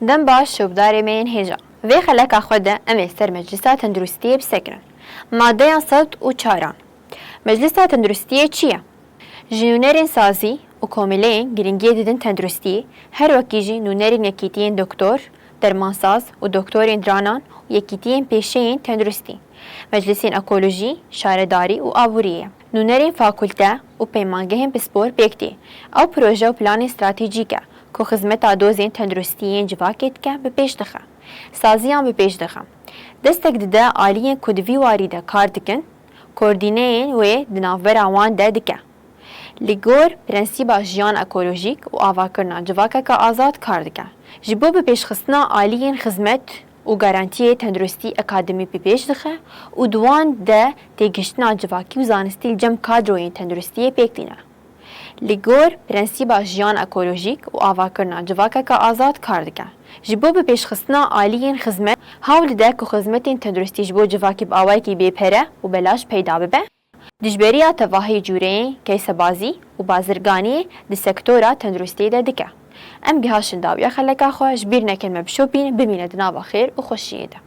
دم باش شوبداري من هجا وی خلک خود امی سر مجلسات تندرستی بسکرن ماده صوت و چاران مجلسات تندرستی چیه؟ جنونرین سازی و کاملین گرینگی دیدن تندرستی هر وکیجی نونرین یکیتین دکتر درمانساز و دکترین درانان و یکیتین پیشین تندرستی مجلسین اکولوژی شارداری و آبوریه نونرین فاکولته و پیمانگهین پسپور بیکتی او پروژه و پلان استراتیجیکه که خدمت دوزین تندرستیین جواکت که به پیش دخه سازیان به پیش دخه دستک دده آلیین کدوی واریده کار دکن کوردینین و دناور آوان ده دکه لگور پرنسیبا جیان اکولوژیک و آواکرنا جواکه که آزاد کار دکه جبو به پیش خستنا آلیین خدمت و گارانتی تندرستی اکادمی به پیش دخه و دوان ده تیگشتنا جواکی و زانستی جم کادروین تندرستی پیکتینه لگور پرنسیبا جیان اکولوژیک و آواکرنا جواکه که آزاد کار دکه جبو به پیش خستنا آلیین خدمت هاول ده که خدمتین تندرستی جبو جواکی با آوائی که بیپره و بلاش پیدا ببه دجبریا تواهی جورین کیس بازی و بازرگانی دی سکتورا تندرستی ده دکه ام گهاشن داویا خلکا خوش بیر نکن مبشوبین ببینه دنابا خیر و خوشیه ده